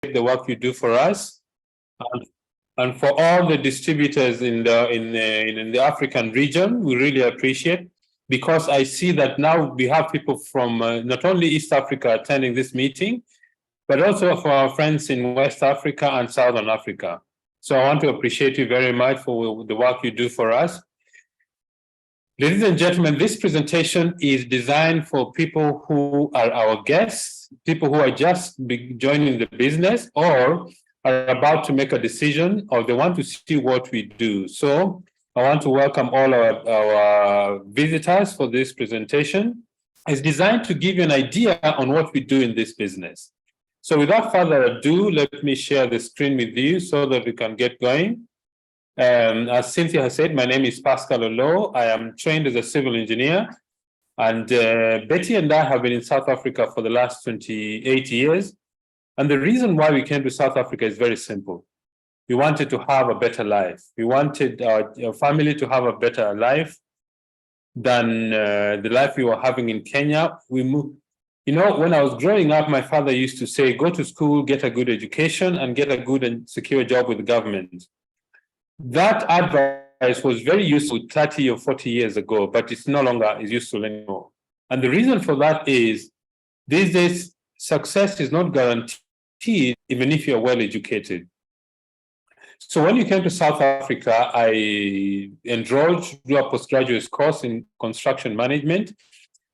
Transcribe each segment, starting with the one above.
the work you do for us, and for all the distributors in the African region. We really appreciate, because I see that now we have people from not only East Africa attending this meeting, but also for our friends in West Africa and Southern Africa. So I want to appreciate you very much for the work you do for us. Ladies and gentlemen, this presentation is designed for people who are our guests, people who are just joining the business or are about to make a decision, or they want to see what we do. So I want to welcome all our visitors for this presentation. It's designed to give you an idea on what we do in this business. So without further ado, let me share the screen with you so that we can get going. As Cynthia has said, my name is Pascal Oloo. I am trained as a civil engineer, and Betty and I have been in South Africa for the last 28 years. And the reason why we came to South Africa is very simple. We wanted to have a better life. We wanted our family to have a better life than the life we were having in Kenya. We moved. You know, when I was growing up, my father used to say, go to school, get a good education, and get a good and secure job with the government. That advice was very useful 30 or 40 years ago, but it's no longer useful anymore. And the reason for that is, these days, success is not guaranteed even if you're well educated. So when you came to South Africa, I enrolled to do a postgraduate course in construction management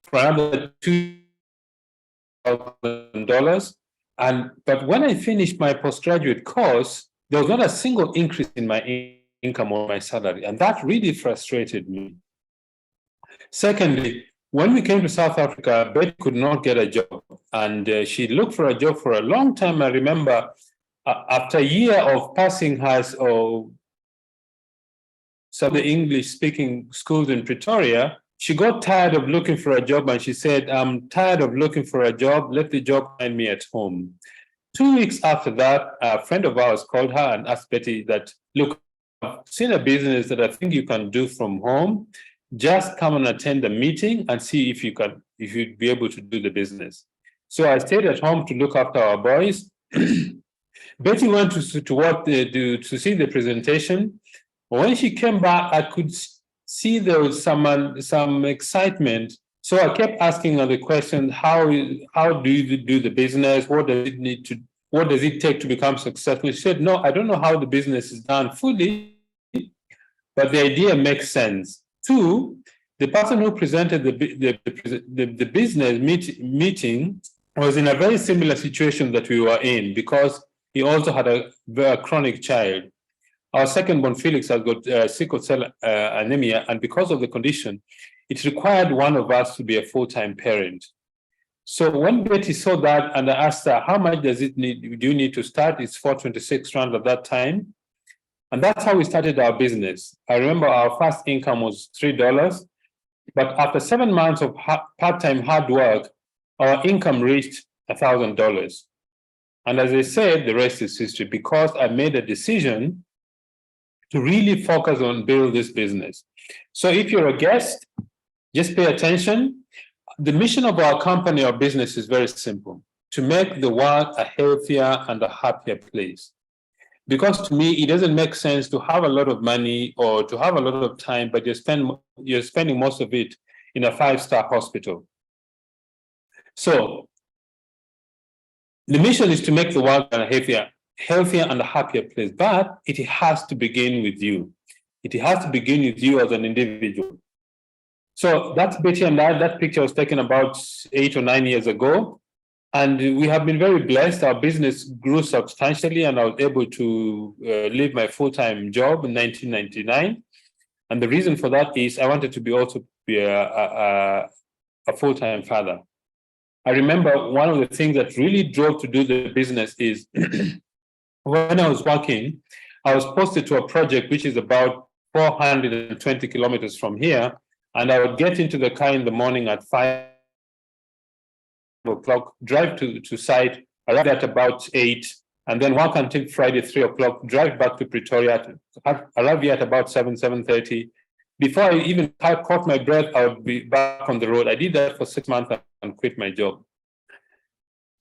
for another $2,000. But when I finished my postgraduate course, there was not a single increase in my income or my salary, and that really frustrated me. Secondly, when we came to South Africa, Betty could not get a job, and she looked for a job for a long time. I remember after a year of passing some of the English-speaking schools in Pretoria, she got tired of looking for a job, and she said, I'm tired of looking for a job. Let the job find me at home. 2 weeks after that, a friend of ours called her and asked Betty that, look, I've seen a business that I think you can do from home. Just come and attend a meeting and see if you'd be able to do the business. So I stayed at home to look after our boys. Betty went to see the presentation. When she came back, I could see there was some excitement. So I kept asking her the question, how do you do the business? What does it take to become successful? She said, no, I don't know how the business is done fully, but the idea makes sense. Two, the person who presented the business meeting was in a very similar situation that we were in, because he also had a very chronic child. Our second-born Felix has got sickle cell anemia, and because of the condition, it required one of us to be a full-time parent. So when Betty saw that, and I asked her, how much do you need to start? It's 426 rand at that time. And that's how we started our business. I remember our first income was $3, but after 7 months of part-time hard work, our income reached $1,000. And as I said, the rest is history, because I made a decision to really focus on build this business. So if you're a guest, just pay attention. The mission of our company or business is very simple: to make the world a healthier and a happier place. Because to me, it doesn't make sense to have a lot of money or to have a lot of time, but you're spending most of it in a 5-star hospital. So the mission is to make the world a healthier and a happier place, but it has to begin with you. It has to begin with you as an individual. So that's Betty and I. That picture was taken about 8 or 9 years ago. And we have been very blessed. Our business grew substantially, and I was able to leave my full-time job in 1999. And the reason for that is I wanted to be a full-time father. I remember one of the things that really drove to do the business is when I was working, I was posted to a project which is about 420 kilometers from here. And I would get into the car in the morning at 5 o'clock, drive to site, arrive at about 8, and then work until Friday, 3 o'clock, drive back to Pretoria, arrive here at about 7:30. Before I even caught my breath, I would be back on the road. I did that for 6 months and quit my job.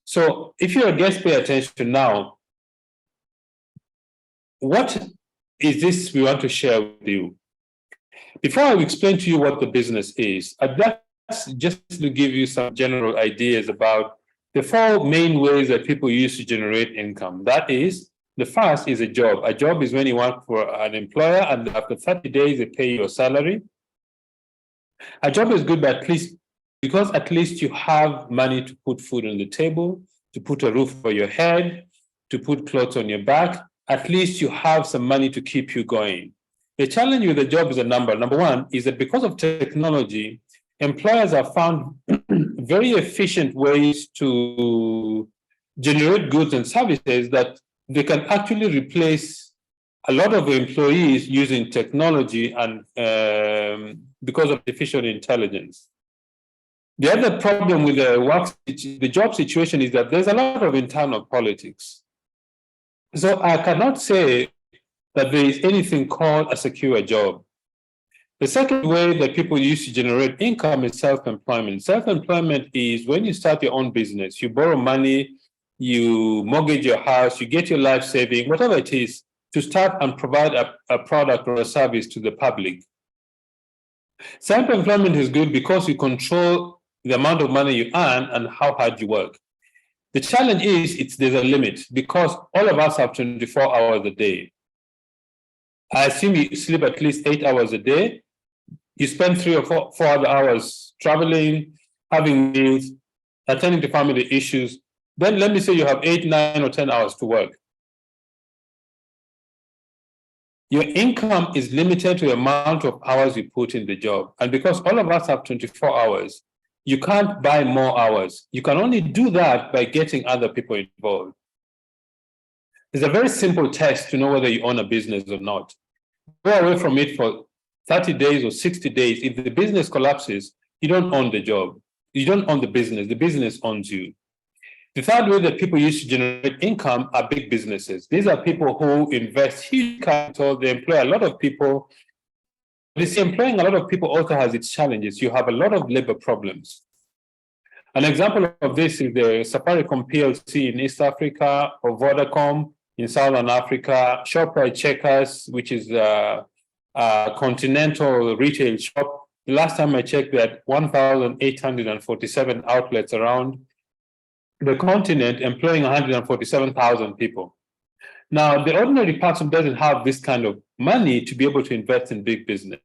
So if you're a guest, pay attention now. What is this we want to share with you? Before I explain to you what the business is, I'd like just to give you some general ideas about the four main ways that people use to generate income. That is, the first is a job. A job is when you work for an employer and after 30 days they pay your salary. A job is good, but at least you have money to put food on the table, to put a roof over your head, to put clothes on your back. At least you have some money to keep you going. The challenge with the job is a number. Number one is that because of technology, employers have found very efficient ways to generate goods and services that they can actually replace a lot of employees using technology and because of artificial intelligence. The other problem with the job situation is that there's a lot of internal politics. So I cannot say that there is anything called a secure job. The second way that people use to generate income is self-employment. Self-employment is when you start your own business, you borrow money, you mortgage your house, you get your life saving, whatever it is, to start and provide a product or a service to the public. Self-employment is good because you control the amount of money you earn and how hard you work. The challenge is there's a limit because all of us have 24 hours a day. I assume you sleep at least 8 hours a day. You spend 3 or 4 other hours traveling, having meals, attending to family issues. Then let me say you have 8, 9, or 10 hours to work. Your income is limited to the amount of hours you put in the job. And because all of us have 24 hours, you can't buy more hours. You can only do that by getting other people involved. It's a very simple test to know whether you own a business or not. Go away from it for 30 days or 60 days. If the business collapses, you don't own the job. You don't own the business owns you. The third way that people use to generate income are big businesses. These are people who invest huge capital, they employ a lot of people. This employing a lot of people also has its challenges. You have a lot of labor problems. An example of this is the Safaricom PLC in East Africa, or Vodacom in Southern Africa, Shoprite Checkers, which is a continental retail shop. The last time I checked, we had 1,847 outlets around the continent, employing 147,000 people. Now, the ordinary person doesn't have this kind of money to be able to invest in big business.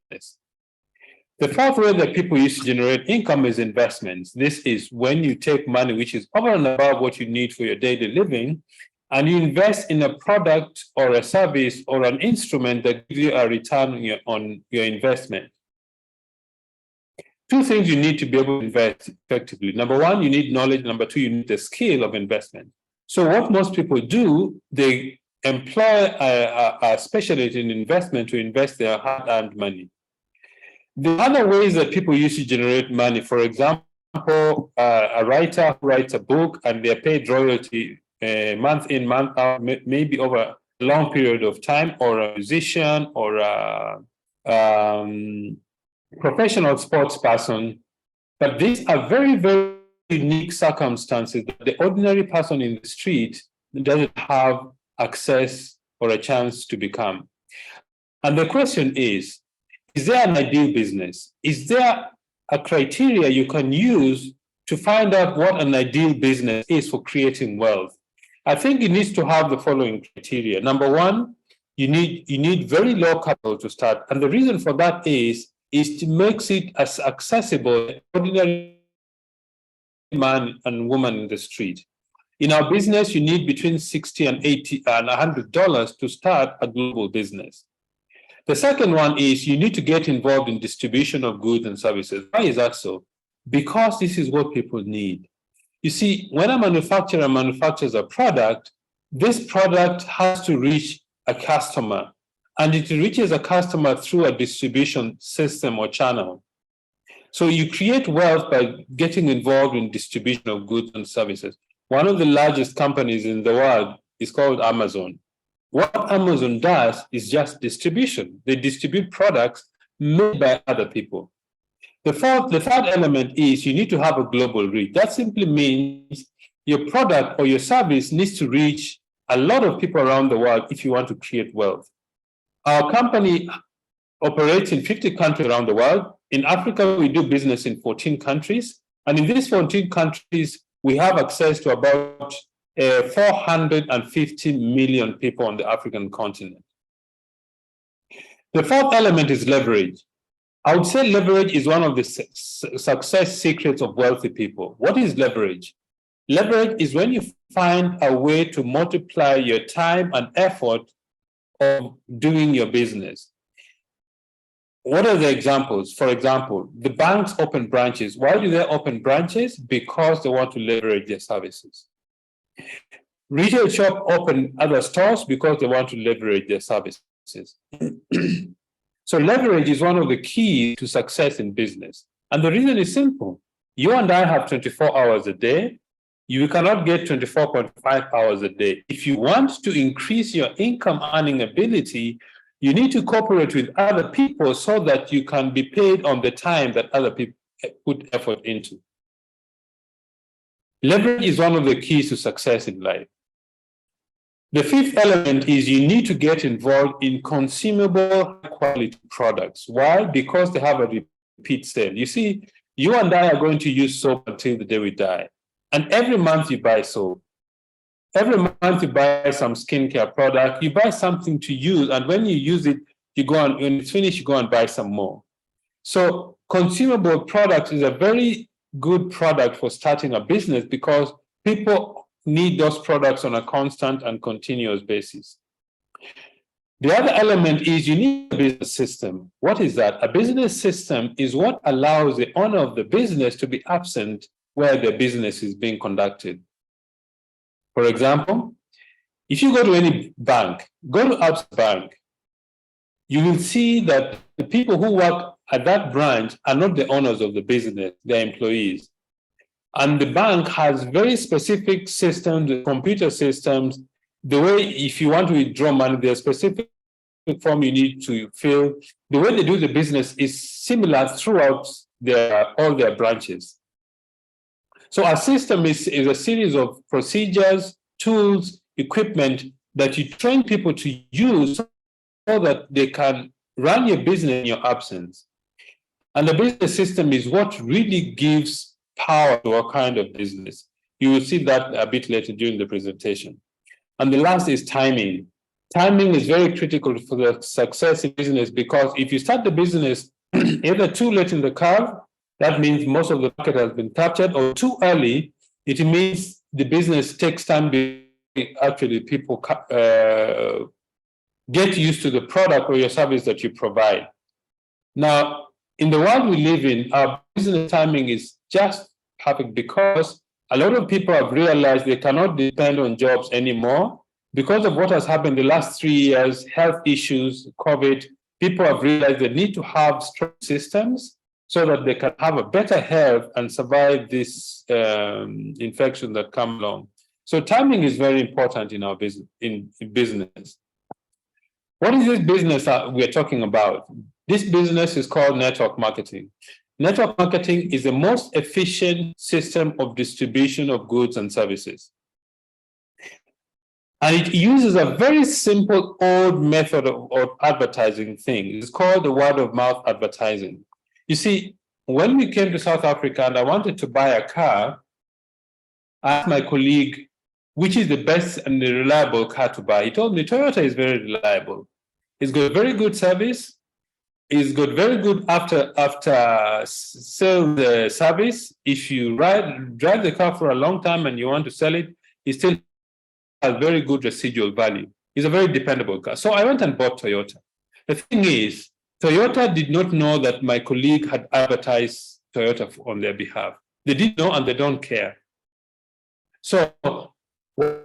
The fourth way that people use to generate income is investments. This is when you take money which is over and above what you need for your daily living, and you invest in a product or a service or an instrument that gives you a return on your investment. Two things you need to be able to invest effectively. Number one, you need knowledge. Number two, you need the skill of investment. So what most people do, they employ a specialist in investment to invest their hard-earned money. The other ways that people use to generate money, for example, a writer who writes a book and they're paid royalty month in, month out, maybe over a long period of time, or a musician, or a professional sports person. But these are very, very unique circumstances that the ordinary person in the street doesn't have access or a chance to become. And the question is there an ideal business? Is there a criteria you can use to find out what an ideal business is for creating wealth? I think it needs to have the following criteria. Number one, you need very low capital to start. And the reason for that is to make it as accessible as ordinary man and woman in the street. In our business, you need between $60 and $80 and $100 to start a global business. The second one is you need to get involved in distribution of goods and services. Why is that so? Because this is what people need. You see, when a manufacturer manufactures a product, this product has to reach a customer, and it reaches a customer through a distribution system or channel. So you create wealth by getting involved in distribution of goods and services. One of the largest companies in the world is called Amazon. What Amazon does is just distribution. They distribute products made by other people. The third element is you need to have a global reach. That simply means your product or your service needs to reach a lot of people around the world if you want to create wealth. Our company operates in 50 countries around the world. In Africa, we do business in 14 countries. And in these 14 countries, we have access to about 450 million people on the African continent. The fourth element is leverage. I would say leverage is one of the success secrets of wealthy people. What is leverage? Leverage is when you find a way to multiply your time and effort of doing your business. What are the examples? For example, the banks open branches. Why do they open branches? Because they want to leverage their services. Retail shop open other stores because they want to leverage their services. So leverage is one of the keys to success in business. And the reason is simple. You and I have 24 hours a day. You cannot get 24.5 hours a day. If you want to increase your income earning ability, you need to cooperate with other people so that you can be paid on the time that other people put effort into. Leverage is one of the keys to success in life. The fifth element is you need to get involved in consumable quality products. Why? Because they have a repeat sale. You see, you and I are going to use soap until the day we die. And every month you buy soap. Every month you buy some skincare product, you buy something to use, and when you use it, you go and when it's finished, you go and buy some more. So consumable products is a very good product for starting a business because people need those products on a constant and continuous basis. The other element is you need a business system. What is that? A business system is what allows the owner of the business to be absent where the business is being conducted. For example, if you go to any bank, go to Absa Bank, you will see that the people who work at that branch are not the owners of the business, they're employees. And the bank has very specific systems, computer systems. The way, if you want to withdraw money, there's a specific form you need to fill. The way they do the business is similar throughout all their branches. So our system is a series of procedures, tools, equipment that you train people to use so that they can run your business in your absence. And the business system is what really gives power to a kind of business. You will see that a bit later during the presentation. And the last is timing. Timing is very critical for the success in business because if you start the business either too late in the curve, that means most of the market has been captured, or too early, it means the business takes time to actually people get used to the product or your service that you provide. Now, in the world we live in, our business timing is just perfect because a lot of people have realized they cannot depend on jobs anymore. Because of what has happened the last 3 years, health issues, COVID, people have realized they need to have strong systems so that they can have a better health and survive this infection that come along. So timing is very important in our business. In business. What is this business we're talking about? This business is called network marketing. Network marketing is the most efficient system of distribution of goods and services. And it uses a very simple old method of advertising thing. It's called the word of mouth advertising. You see, when we came to South Africa and I wanted to buy a car, I asked my colleague, which is the best and the reliable car to buy? He told me Toyota is very reliable. It's got very good service. It's got very good after sales service. If you drive the car for a long time and you want to sell it, it still has very good residual value. It's a very dependable car. So I went and bought Toyota. The thing is, Toyota did not know that my colleague had advertised Toyota on their behalf. They didn't know and they don't care. So what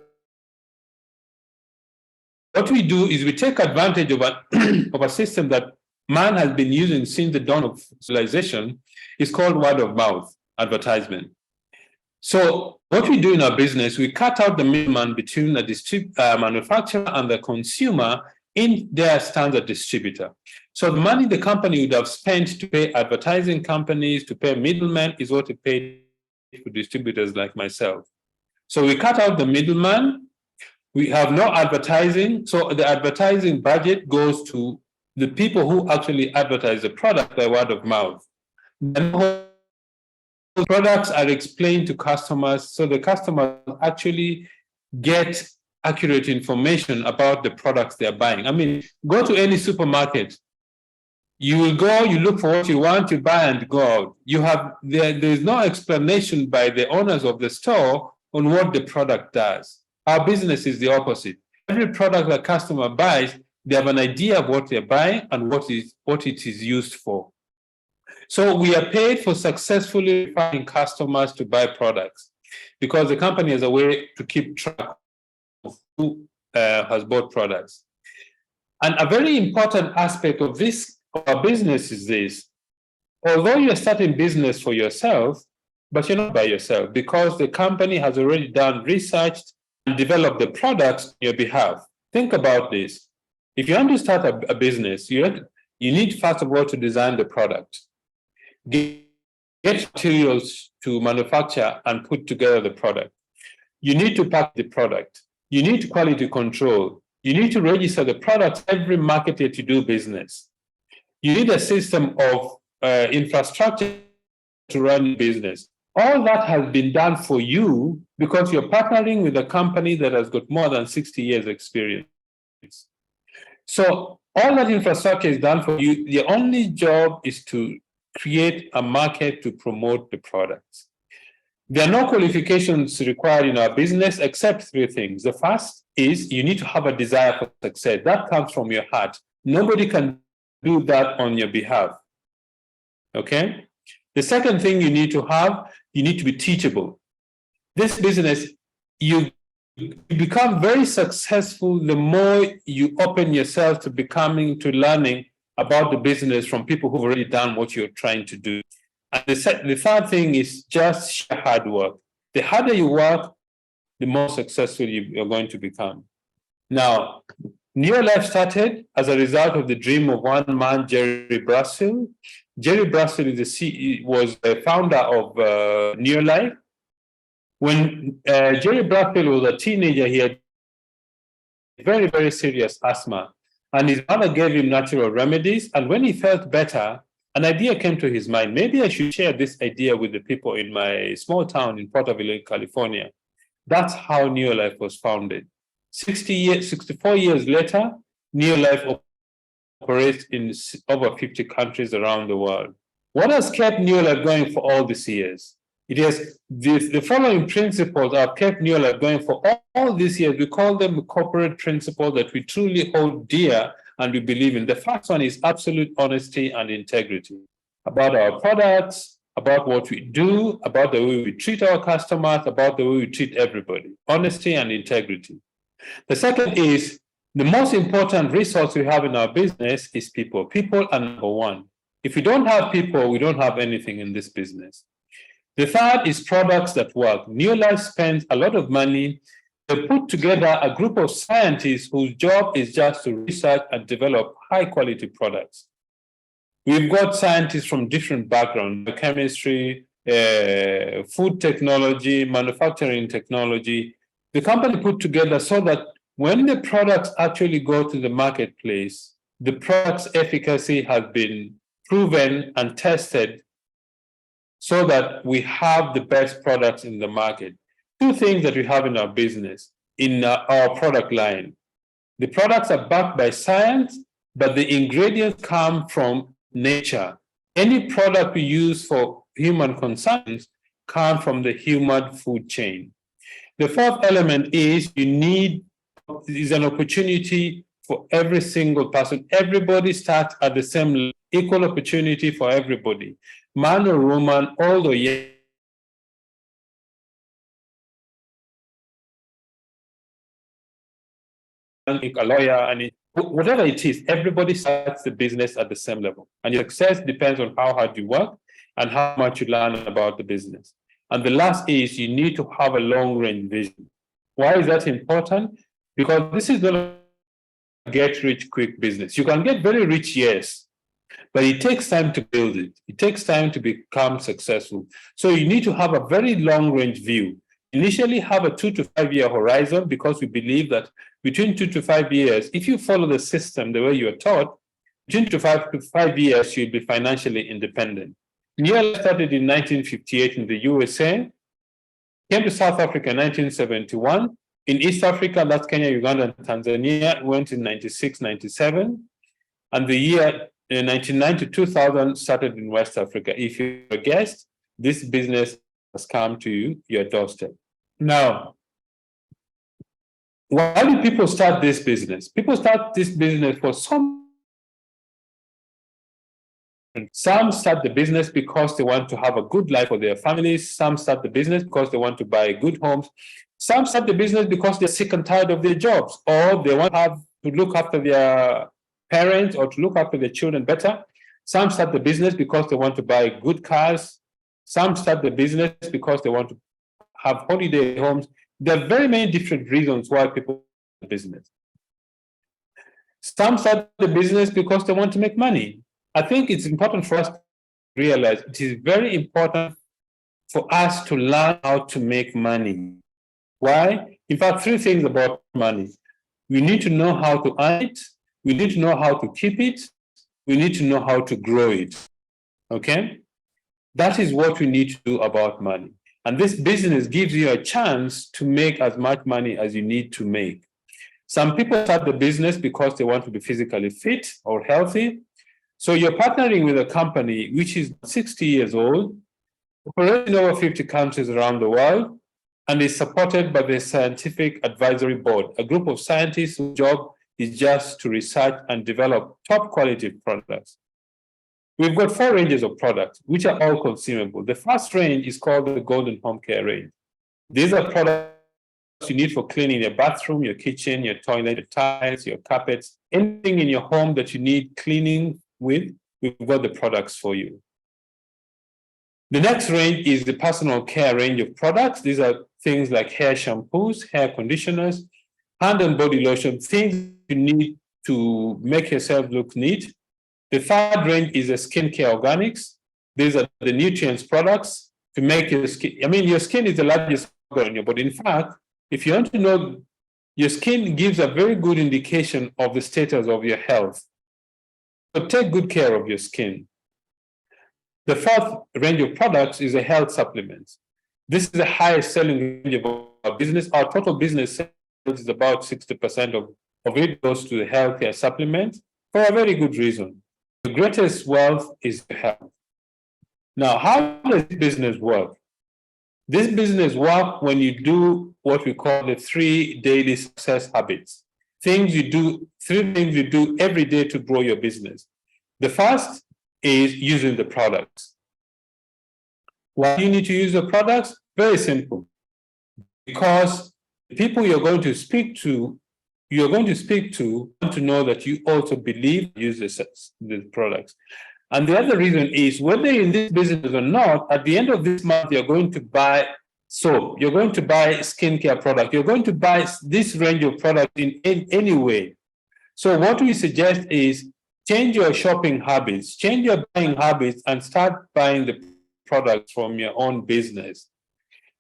we do is we take advantage of a system that man has been using since the dawn of civilization. It's called word of mouth advertisement. So what we do in our business, we cut out the middleman between the manufacturer and the consumer in their standard distributor. So the money the company would have spent to pay advertising companies, to pay middlemen, is what it paid for distributors like myself. So we cut out the middleman. We have no advertising. So the advertising budget goes to the people who actually advertise the product by word of mouth. The products are explained to customers, so the customers actually get accurate information about the products they're buying. I mean, go to any supermarket. You will go, you look for what you want, you buy and go out. There's no explanation by the owners of the store on what the product does. Our business is the opposite. Every product the customer buys, they have an idea of what they're buying and what it is used for. So we are paid for successfully referring customers to buy products because the company has a way to keep track of who has bought products. And a very important aspect of our business is this. Although you're starting business for yourself, but you're not by yourself because the company has already done research and developed the products on your behalf. Think about this. If you want to start a business, you need first of all to design the product. Get materials to manufacture and put together the product. You need to pack the product. You need quality control. You need to register the product every market that you do business. You need a system of infrastructure to run business. All that has been done for you because you're partnering with a company that has got more than 60 years experience. So all that infrastructure is done for you. The only job is to create a market to promote the products. There are no qualifications required in our business except three things. The first is you need to have a desire for success. That comes from your heart. Nobody can do that on your behalf. Okay? The second thing you need to be teachable. This business, you become very successful the more you open yourself to learning about the business from people who've already done what you're trying to do. And the third thing is just sheer hard work. The harder you work, the more successful you're going to become. Now, Neolife started as a result of the dream of one man, Jerry Brassel. Jerry Brassel was the founder of Neolife. When Jerry Brassel was a teenager, he had very, very serious asthma. And his mother gave him natural remedies. And when he felt better, an idea came to his mind. Maybe I should share this idea with the people in my small town in Porterville, California. That's how Neolife was founded. 64 years later, Neolife operates in over 50 countries around the world. What has kept Neolife going for all these years? It has the following principles have kept Neolife going for all these years. We call them corporate principles that we truly hold dear and we believe in. The first one is absolute honesty and integrity about our products, about what we do, about the way we treat our customers, about the way we treat everybody. Honesty and integrity. The second is the most important resource we have in our business is people. People are number one. If we don't have people, we don't have anything in this business. The third is products that work. Neolife spends a lot of money to put together a group of scientists whose job is just to research and develop high-quality products. We've got scientists from different backgrounds, chemistry, food technology, manufacturing technology. The company put together so that when the products actually go to the marketplace, the product's efficacy has been proven and tested so that we have the best products in the market. Two things that we have in our business, in our product line. The products are backed by science, but the ingredients come from nature. Any product we use for human consumption comes from the human food chain. The fourth element is an opportunity for every single person. Everybody starts at the same level, equal opportunity for everybody. Man or woman, old or young, a lawyer, and whatever it is, everybody starts the business at the same level. And your success depends on how hard you work and how much you learn about the business. And the last is you need to have a long-range vision. Why is that important? Because this is not a get-rich-quick business. You can get very rich, yes, but it takes time to build it. It takes time to become successful. So you need to have a very long-range view. initially have a 2 to 5 year horizon, because we believe that between 2 to 5 years, if you follow the system the way you are taught, between 2 to 5 years, you'll be financially independent. New Life started in 1958 in the USA, came to South Africa in 1971. In East Africa, that's Kenya, Uganda, and Tanzania, went in 96, 97. And the year 1990 to 2000 started in West Africa. If you're a guest, this business has come to your doorstep. Now, why do people start this business? People start this business for some start the business because they want to have a good life for their families. Some start the business because they want to buy good homes. Some start the business because they're sick and tired of their jobs, or they want to look after their parents or to look after their children better. Some start the business because they want to buy good cars. Some start the business because they want to have holiday homes. There are very many different reasons why people start the business. Some start the business because they want to make money. I think it's important for us to realize it is very important for us to learn how to make money. Why? In fact, 3 things about money. We need to know how to earn it. We need to know how to keep it. We need to know how to grow it. Okay? That is what we need to do about money. And this business gives you a chance to make as much money as you need to make. Some people start the business because they want to be physically fit or healthy. So you're partnering with a company which is 60 years old, operates in over 50 countries around the world, and is supported by the Scientific Advisory Board, a group of scientists whose job is just to research and develop top quality products. We've got 4 ranges of products, which are all consumable. The first range is called the Golden Home Care range. These are products you need for cleaning your bathroom, your kitchen, your toilet, your tiles, your carpets, anything in your home that you need cleaning with, we've got the products for you. The next range is the personal care range of products. These are things like hair shampoos, hair conditioners, hand and body lotion, things you need to make yourself look neat. The third range is the skincare organics. These are the nutrients products to make your skin. I mean, your skin is the largest organ in your body. In fact, if you want to know, your skin gives a very good indication of the status of your health. So take good care of your skin. The fourth range of products is the health supplements. This is the highest selling range of our business. Our total business sales is about 60% of it goes to the healthcare supplements for a very good reason. The greatest wealth is health. Now, how does this business work? This business works when you do what we call the 3 daily success habits. 3 things you do every day to grow your business. The first is using the products. Why do you need to use the products? Very simple. Because the people you're going to speak to want to know that you also believe in use the products. And the other reason is, whether you're in this business or not, at the end of this month, you're going to buy soap, you're going to buy skincare product, you're going to buy this range of products in any way. So what we suggest is change your shopping habits, change your buying habits, and start buying the products from your own business.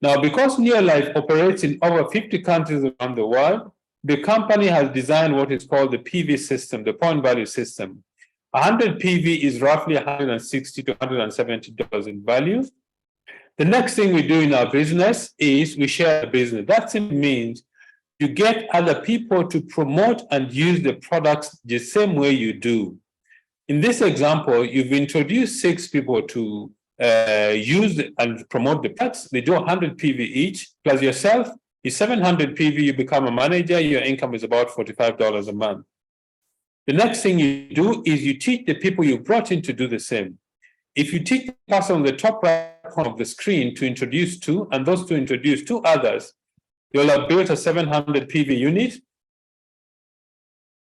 Now, because Neolife operates in over 50 countries around the world, the company has designed what is called the PV system, the point value system. 100 PV is roughly $160 to $170 in value. The next thing we do in our business is we share the business. That simply means you get other people to promote and use the products the same way you do. In this example, you've introduced 6 people to use and promote the products. They do 100 PV each, plus yourself is 700 PV. You become a manager. Your income is about $45 a month. The next thing you do is you teach the people you brought in to do the same. If you teach the person on the top right corner of the screen to introduce 2, and those 2 introduce 2 others, you'll have built a 700 PV unit,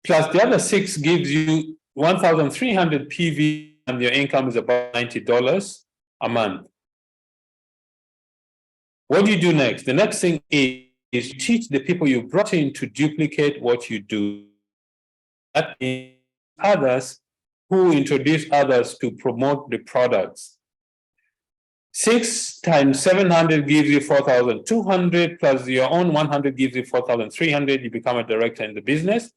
plus the other 6 gives you 1,300 PV, and your income is about $90 a month. What do you do next? The next thing is you teach the people you brought in to duplicate what you do. That means others who introduce others to promote the products. 6 times 700 gives you 4,200 plus your own 100 gives you 4,300. You become a director in the business.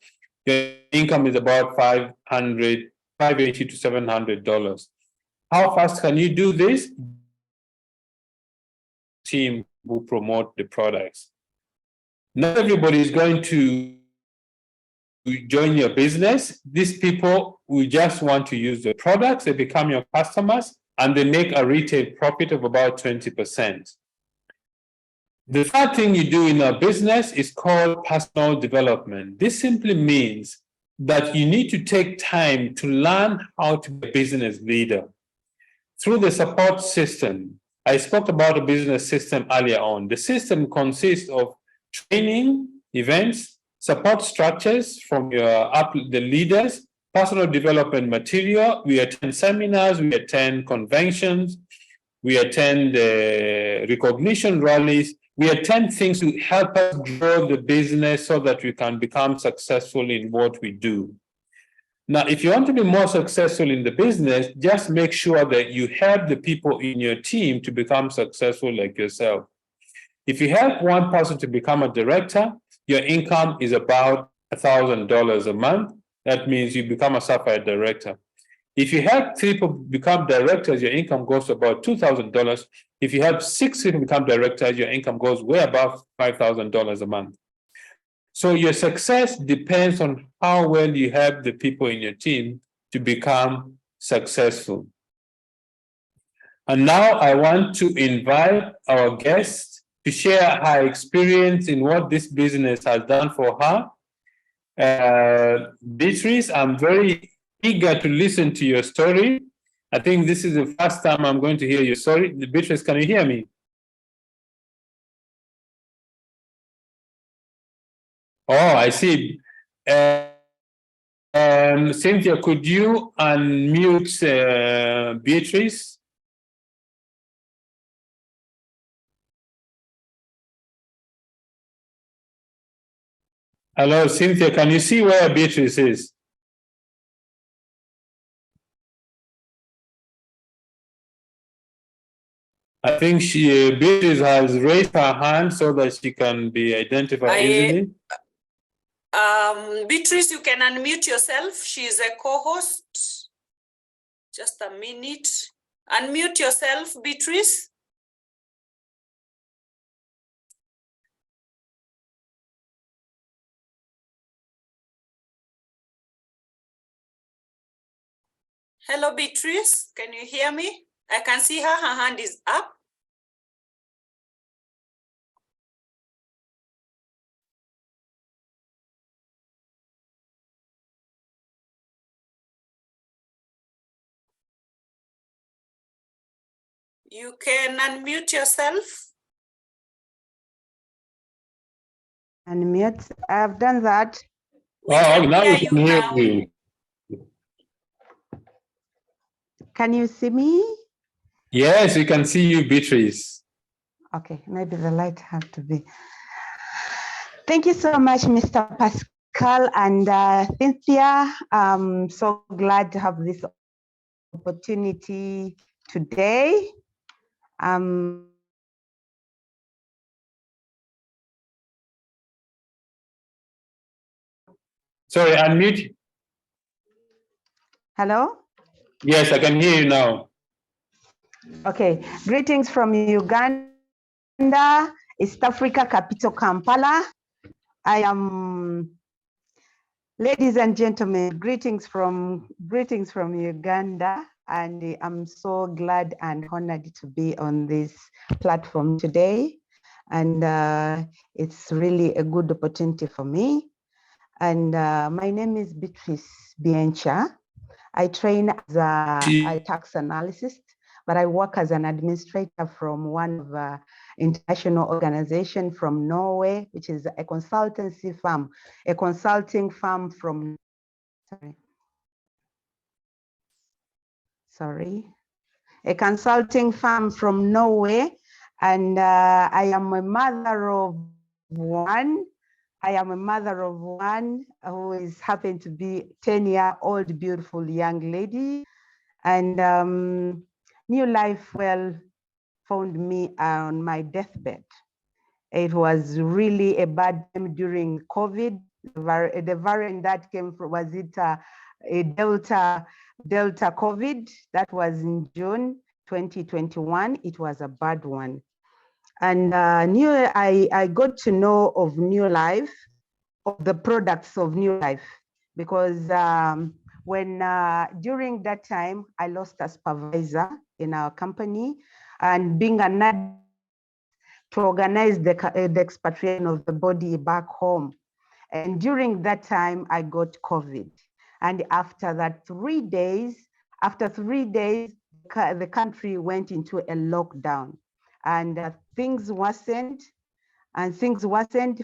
Your income is about $580 to $700. How fast can you do this? Team who promote the products. Not everybody is going to join your business. These people will just want to use the products. They become your customers and they make a retail profit of about 20%. The third thing you do in a business is called personal development. This simply means that you need to take time to learn how to be a business leader. Through the support system, I spoke about a business system earlier on. The system consists of training, events, support structures from the leaders, personal development material. We attend seminars, we attend conventions, we attend recognition rallies. We attend things to help us grow the business so that we can become successful in what we do. Now, if you want to be more successful in the business, just make sure that you help the people in your team to become successful like yourself. If you help one person to become a director, your income is about $1,000 a month. That means you become a certified director. If you help 3 people become directors, your income goes to about $2,000. If you help 6 people become directors, your income goes way above $5,000 a month. So your success depends on how well you help the people in your team to become successful. And now I want to invite our guest to share her experience in what this business has done for her. Beatrice, I'm very eager to listen to your story. I think this is the first time I'm going to hear your story. Beatrice, can you hear me? Oh, I see. Cynthia, could you unmute Beatrice? Hello, Cynthia, can you see where Beatrice is? I think Beatrice has raised her hand so that she can be identified easily. Beatrice, you can unmute yourself. She is a co-host. Just a minute. Unmute yourself, Beatrice. Hello, Beatrice. Can you hear me? I can see her. Her hand is up. You can unmute yourself. Unmute. I've done that. Oh, now we can hear you. Can you see me? Yes, we can see you, Beatrice. Okay, maybe the light have to be. Thank you so much, Mr. Pascal and Cynthia. I'm so glad to have this opportunity today. Sorry, unmute. Hello? Yes, I can hear you now. Okay, greetings from Uganda, East Africa, capital Kampala. I am, ladies and gentlemen, greetings from Uganda, and I'm so glad and honored to be on this platform today. And it's really a good opportunity for me. And my name is Beatrice Byenkya. I train as a tax analyst, but I work as an administrator from one of the international organization from Norway, which is a consultancy firm, a consulting firm from, a consulting firm from Norway. And I am a mother of one. I am a mother of one who is happened to be 10-year-old beautiful young lady. And new life, well, found me on my deathbed. It was really a bad time during COVID. The variant that came from, was it a Delta COVID? That was in June 2021. It was a bad one. And I got to know of New Life, of the products of New Life, because when during that time, I lost a supervisor in our company, and being a to organize the expatriation of the body back home. And during that time, I got COVID. And after that, after 3 days, the country went into a lockdown, and things worsened.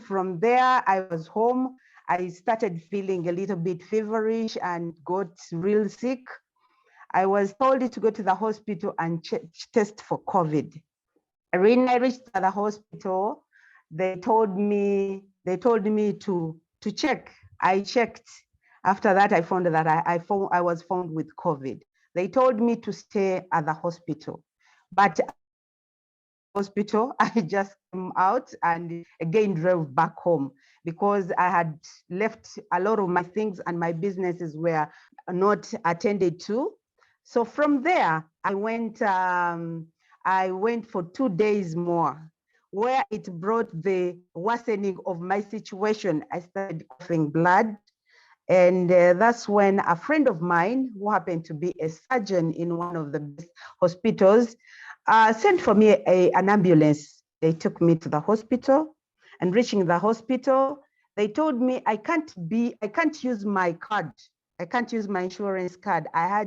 From there, I was home. I started feeling a little bit feverish and got real sick. I was told to go to the hospital and test for COVID. When I reached the hospital, they told me to check. I checked. After that, I found that I was found with COVID. They told me to stay at the hospital, but I just came out and again drove back home because I had left a lot of my things and my businesses were not attended to. So from there, I went for 2 days more, where it brought the worsening of my situation. I started coughing blood. And that's when a friend of mine, who happened to be a surgeon in one of the best hospitals, sent for me an ambulance. They took me to the hospital, and reaching the hospital, they told me I can't use my card. I can't use my insurance card. I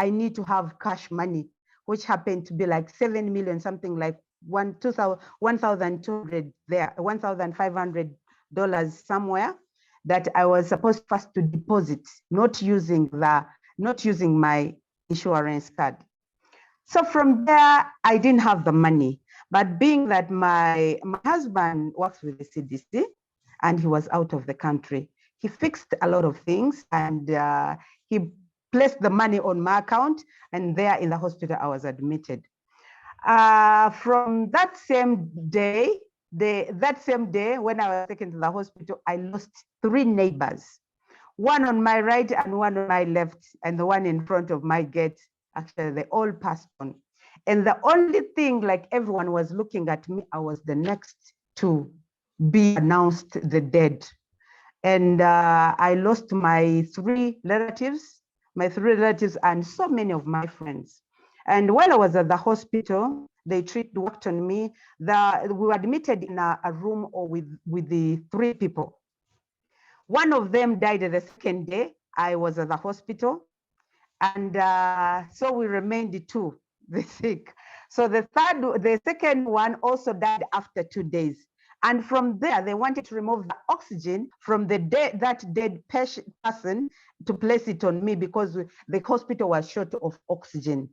need to have cash money, which happened to be like 7 million, something like $1,200 there, $1,500 somewhere, that I was supposed first to deposit, not using my insurance card. So from there, I didn't have the money. But being that my husband works with the CDC and he was out of the country, he fixed a lot of things, and he placed the money on my account, and there in the hospital, I was admitted. From that same day, when I was taken to the hospital, I lost 3 neighbors, one on my right and one on my left, and the one in front of my gate. Actually, they all passed on. And the only thing, like everyone was looking at me, I was the next to be announced the dead. And I lost my 3 relatives, and so many of my friends. And while I was at the hospital, they worked on me. We were admitted in a room with the 3 people. One of them died the second day I was at the hospital. And so we remained 2, the sick. So the second one also died after 2 days. And from there, they wanted to remove the oxygen from that dead person to place it on me because the hospital was short of oxygen.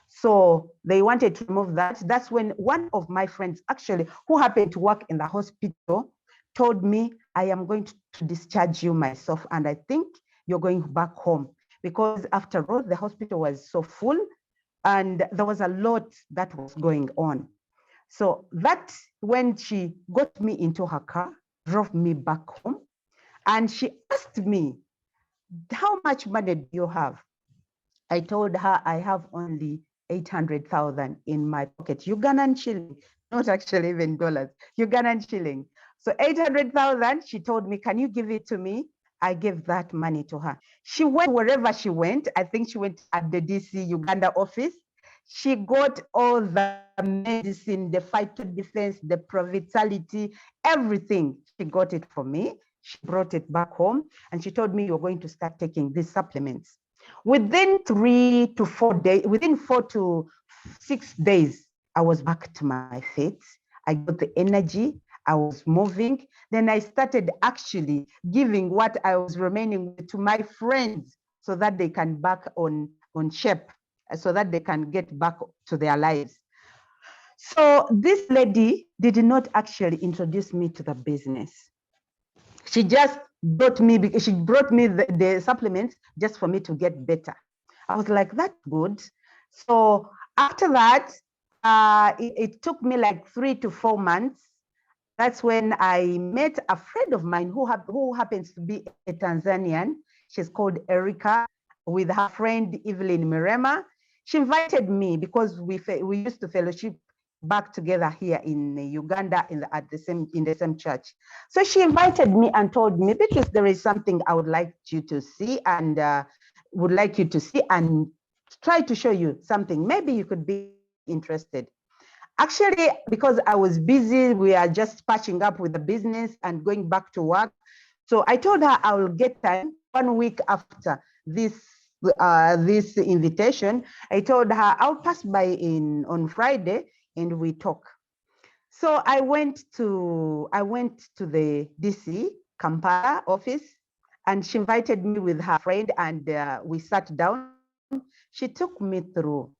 So they wanted to remove that. That's when one of my friends, actually, who happened to work in the hospital, told me, I am going to discharge you myself, and I think you're going back home. Because after all, the hospital was so full and there was a lot that was going on. So that when she got me into her car, drove me back home, and she asked me, how much money do you have? I told her I have only 800,000 in my pocket, Ugandan shilling, not actually even dollars, Ugandan shilling. So 800,000, she told me, can you give it to me? I gave that money to her. She went wherever she went. I think she went at the DC Uganda office. She got all the medicine, the phyto defense, the provitality, everything. She got it for me. She brought it back home, and she told me, you're going to start taking these supplements. Within 3 to 4 days, within 4 to 6 days, I was back to my feet. I got the energy. I was moving. Then I started actually giving what I was remaining with to my friends so that they can back on shape, so that they can get back to their lives. So this lady did not actually introduce me to the business. She just brought me the supplements just for me to get better. I was like, that's good. So after that, it took me like 3 to 4 months. That's when I met a friend of mine who happens to be a Tanzanian. She's called Erica, with her friend Evelyn Mirema. She invited me because we used to fellowship back together here in Uganda in the same church. So she invited me and told me, Beatrice, there is something I would like you to see and would like you to see and try to show you something. Maybe you could be interested. Actually, because I was busy, we are just patching up with the business and going back to work. So I told her I will get time 1 week after this invitation. I told her I'll pass by on Friday and we talk. So I went to the DC Kampala office, and she invited me with her friend, and we sat down. She took me through.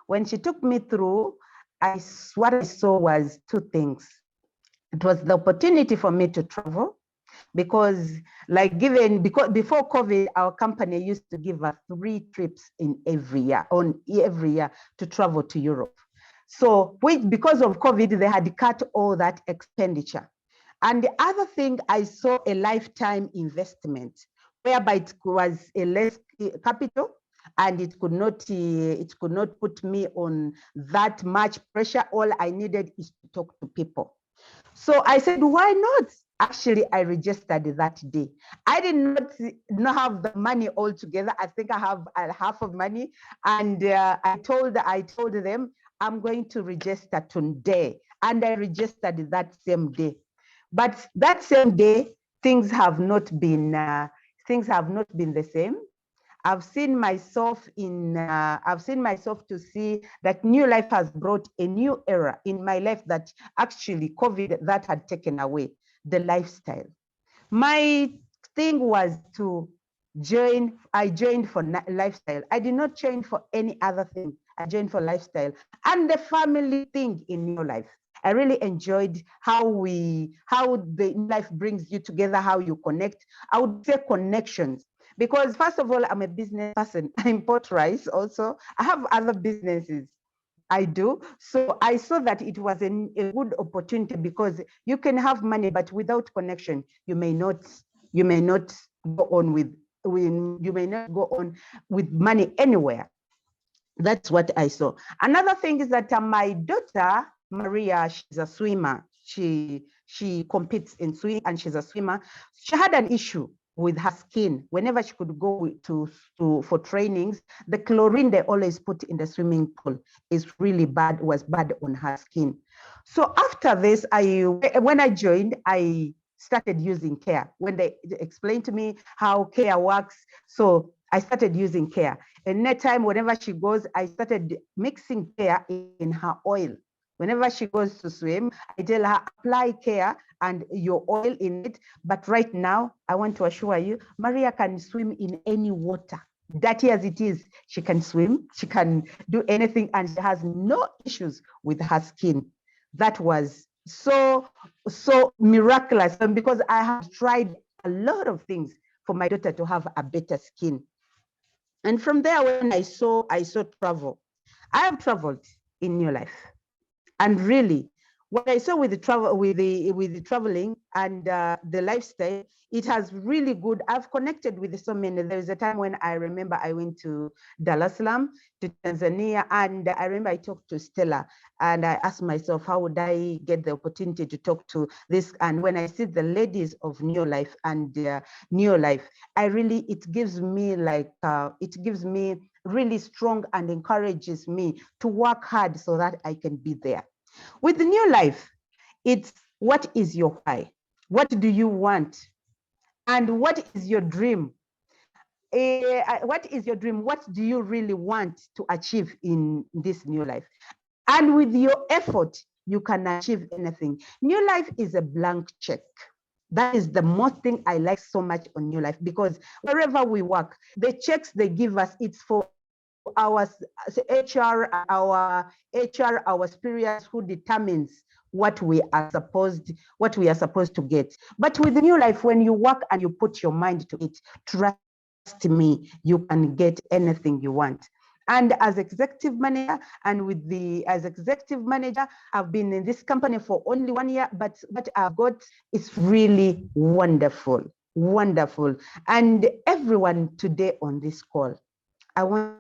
When she took me through, what I saw was 2 things. It was the opportunity for me to travel, because before COVID, our company used to give us 3 trips in every year to travel to Europe. So because of COVID, they had cut all that expenditure. And the other thing, I saw a lifetime investment, whereby it was a less capital, and it could not put me on that much pressure. All I needed is to talk to people. So I said, why not? Actually, I registered that day. I did not have the money altogether. I think I have half of money. And I told them, I'm going to register today. And I registered that same day. But that same day, things have not been the same. I've seen myself to see that new life has brought a new era in my life, that actually COVID that had taken away the lifestyle. My thing was to join. I joined for lifestyle. I did not join for any other thing. I joined for lifestyle and the family thing in new life. I really enjoyed how the life brings you together, how you connect. I would say connections. Because first of all, I'm a business person. I import rice also. I have other businesses I do. So I saw that it was a good opportunity, because you can have money, but without connection, you may not go on with money anywhere. That's what I saw. Another thing is that my daughter, Maria, she's a swimmer. She competes in swimming and she's a swimmer. She had an issue with her skin. Whenever she could go for trainings, the chlorine they always put in the swimming pool was bad on her skin. So after this, when I joined, I started using care. When they explained to me how care works, so I started using care. And next time, whenever she goes, I started mixing care in her oil. Whenever she goes to swim, I tell her, apply care and your oil in it. But right now, I want to assure you, Maria can swim in any water. Dirty as it is, she can swim, she can do anything, and she has no issues with her skin. That was so miraculous, and because I have tried a lot of things for my daughter to have a better skin. And from there, when I saw travel, I have traveled in new life. And really, what I saw with the traveling and the lifestyle, it has really good. I've connected with so many. There was a time when I remember I went to Dar es Salaam, to Tanzania, and I remember I talked to Stella, and I asked myself, how would I get the opportunity to talk to this? And when I see the ladies of New Life and New Life, it gives me really strong and encourages me to work hard so that I can be there. With the New Life, it's what is your why? What do you want? And what is your dream? What is your dream? What do you really want to achieve in this new life? And with your effort, you can achieve anything. New Life is a blank check. That is the most thing I like so much on New Life, because wherever we work, the checks they give us, it's for our HR, our superiors who determines what we are supposed to get. But with New Life, when you work and you put your mind to it, trust me, you can get anything you want. And as executive manager, as executive manager, I've been in this company for only 1 year, but what I've got is really wonderful, wonderful. And everyone today on this call, I want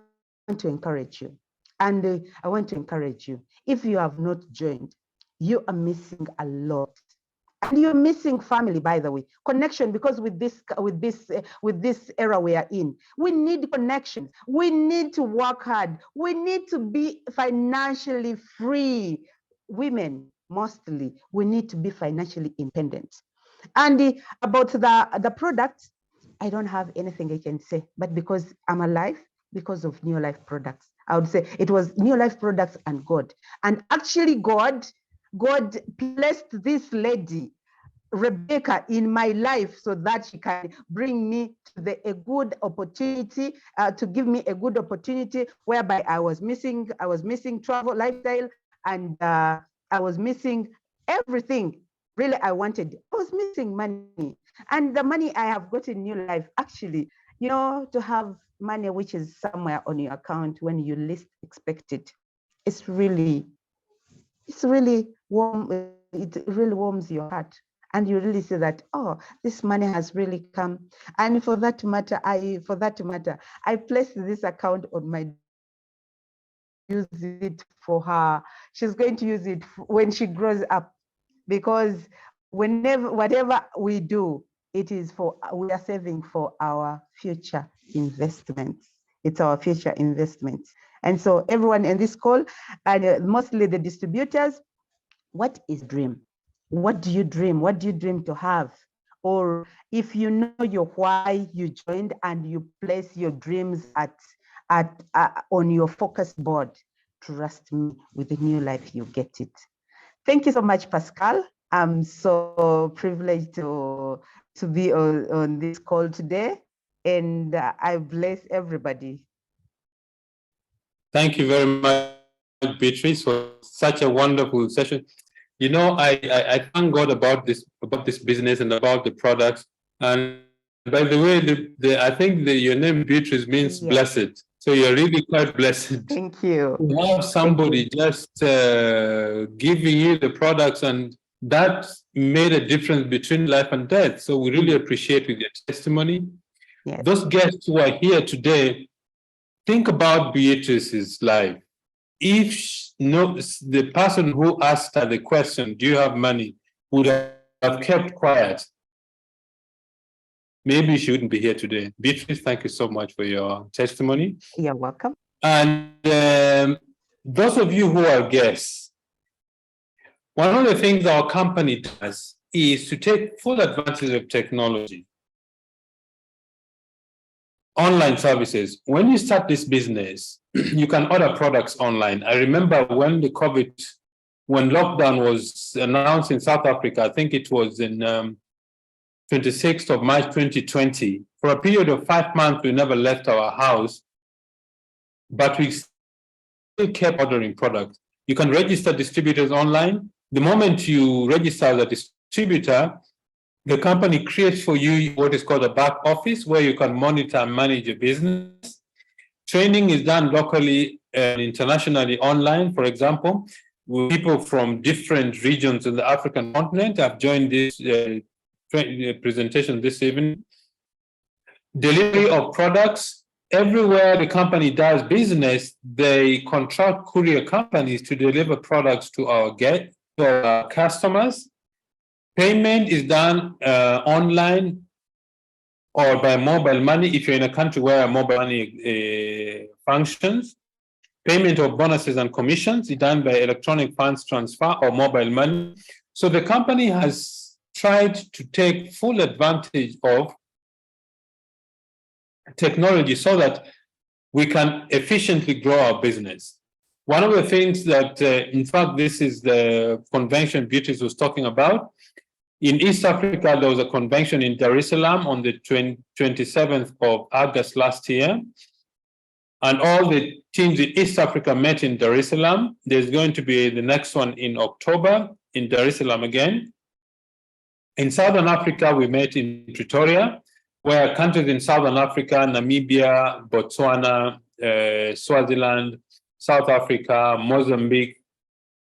to encourage you. And I want to encourage you. If you have not joined, you are missing a lot. And you're missing family, by the way, connection, because with this era we are in, we need connection. We need to work hard. We need to be financially free. Women, mostly, we need to be financially independent. And about the product, I don't have anything I can say, but because I'm alive, because of New Life Products, I would say it was New Life Products and God. And actually God placed this lady, Rebecca, in my life so that she can bring me to a good opportunity, to give me a good opportunity whereby I was missing travel, lifestyle, and I was missing everything. Really, I was missing money. And the money I have got in New Life, actually, to have money which is somewhere on your account when you least expect it, it's really warm. It really warms your heart. And you really see that, oh, this money has really come. And for that matter, I placed this account on my, use it for her. She's going to use it when she grows up, because whatever we do, we are saving for our future investments. It's our future investments. And so everyone in this call, and mostly the distributors, what is dream? What do you dream? What do you dream to have? Or if you know your why you joined and you place your dreams on your focus board, trust me, with the New Life, you get it. Thank you so much, Pascal. I'm so privileged to be on this call today, and I bless everybody. Thank you very much, Beatrice, for such a wonderful session. I thank God about this business and about the products. And by the way, I think your name Beatrice means blessed. So you're really quite blessed. Thank you. To have somebody just giving you the products, and that made a difference between life and death. So we really appreciate your testimony. Yes. Those guests who are here today, think about Beatrice's life. If the person who asked her the question, do you have money, would have kept quiet, maybe she wouldn't be here today. Beatrice, thank you so much for your testimony. You're welcome. And those of you who are guests, one of the things our company does is to take full advantage of technology. Online services. When you start this business, you can order products online. I remember when when lockdown was announced in South Africa, I think it was in 26th of March 2020. For a period of 5 months, we never left our house, but we still kept ordering products. You can register distributors online. The moment you register as a distributor, the company creates for you what is called a back office, where you can monitor and manage your business. Training is done locally and internationally online. For example, people from different regions in the African continent have joined this presentation this evening. Delivery of products. Everywhere the company does business, they contract courier companies to deliver products to our customers. Payment is done online or by mobile money if you're in a country where mobile money functions. Payment of bonuses and commissions is done by electronic funds transfer or mobile money. So the company has tried to take full advantage of technology so that we can efficiently grow our business. One of the things that, in fact, this is the convention Beatrice was talking about. In East Africa, there was a convention in Dar es Salaam on the 27th of August last year. And all the teams in East Africa met in Dar es Salaam. There's going to be the next one in October in Dar es Salaam again. In Southern Africa, we met in Pretoria, where countries in Southern Africa, Namibia, Botswana, Swaziland, South Africa, Mozambique,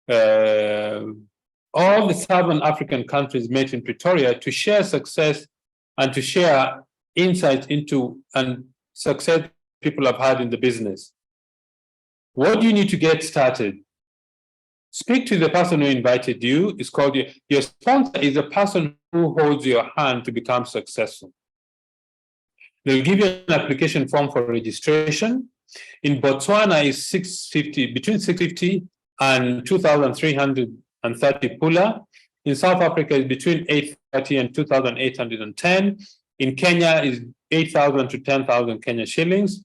all the Southern African countries met in Pretoria to share success and to share insights into and success people have had in the business. What do you need to get started? Speak to the person who invited you. It's called your sponsor is the person who holds your hand to become successful. They'll give you an application form for registration. In Botswana is 650, between 650 and 2,330 pula. In South Africa is between 830 and 2,810. In Kenya is 8,000 to 10,000 Kenya shillings.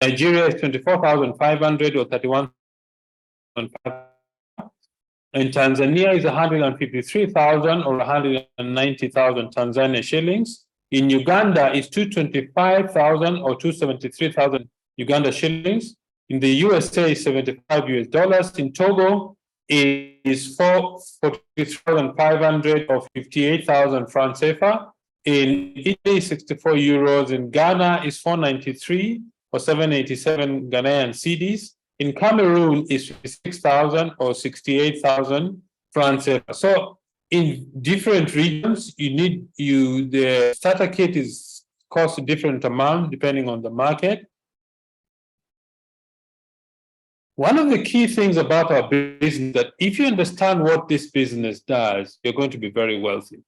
Nigeria is 24,500 or 31,500. In Tanzania is 153,000 or 190,000 Tanzania shillings. In Uganda is 225,000 or 273,000 Uganda shillings. In the USA is 75 US dollars. In Togo is 43,500 or 58,000 francs CFA. In Italy, 64 euros. In Ghana is 493 or 787 Ghanaian cedis. In Cameroon is 6,000 or 68,000 francs CFA. So in different regions, the starter kit costs a different amount depending on the market. One of the key things about our business is that if you understand what this business does, you're going to be very wealthy.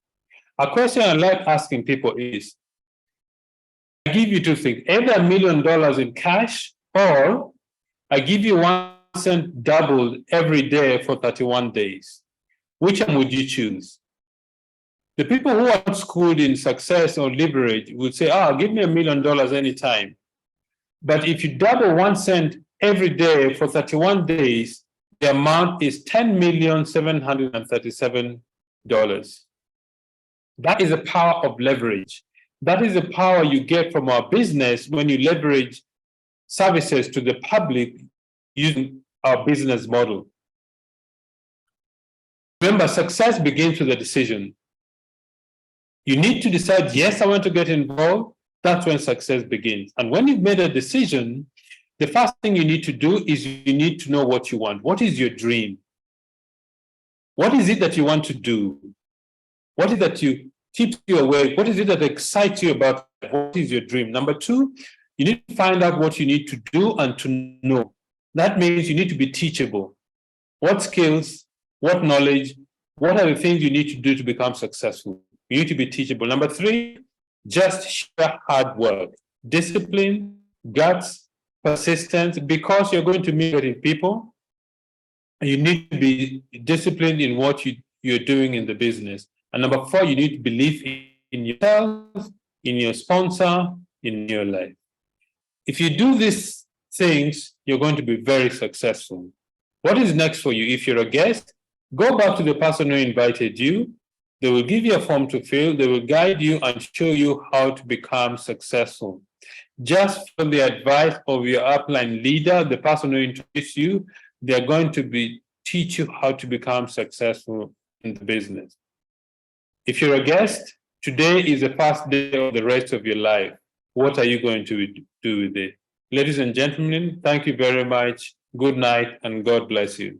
A question I like asking people is, I give you two things, either $1 million in cash or I give you 1 cent doubled every day for 31 days. Which one would you choose? The people who are schooled in success or leverage would say, give me $1 million anytime. But if you double 1 cent every day for 31 days, the amount is $10,737. That is the power of leverage. That is the power you get from our business when you leverage services to the public using our business model. Remember, success begins with a decision. You need to decide, yes, I want to get involved. That's when success begins. And when you've made a decision, the first thing you need to do is you need to know what you want. What is your dream? What is it that you want to do? What is it that keeps you awake? What is it that excites you about? What is your dream? Number two, you need to find out what you need to do and to know. That means you need to be teachable. What skills, what knowledge, what are the things you need to do to become successful? You need to be teachable. Number three, just sheer hard work, discipline, guts, persistence, because you're going to meet with people. You need to be disciplined in what you're doing in the business. And number four, you need to believe in yourself, in your sponsor, in your life. If you do these things, you're going to be very successful. What is next for you? If you're a guest, go back to the person who invited you. They will give you a form to fill. They will guide you and show you how to become successful. Just follow the advice of your upline leader, the person who introduced you. They're going to teach you how to become successful in the business. If you're a guest, today is the first day of the rest of your life. What are you going to do with it? Ladies and gentlemen, thank you very much. Good night and God bless you.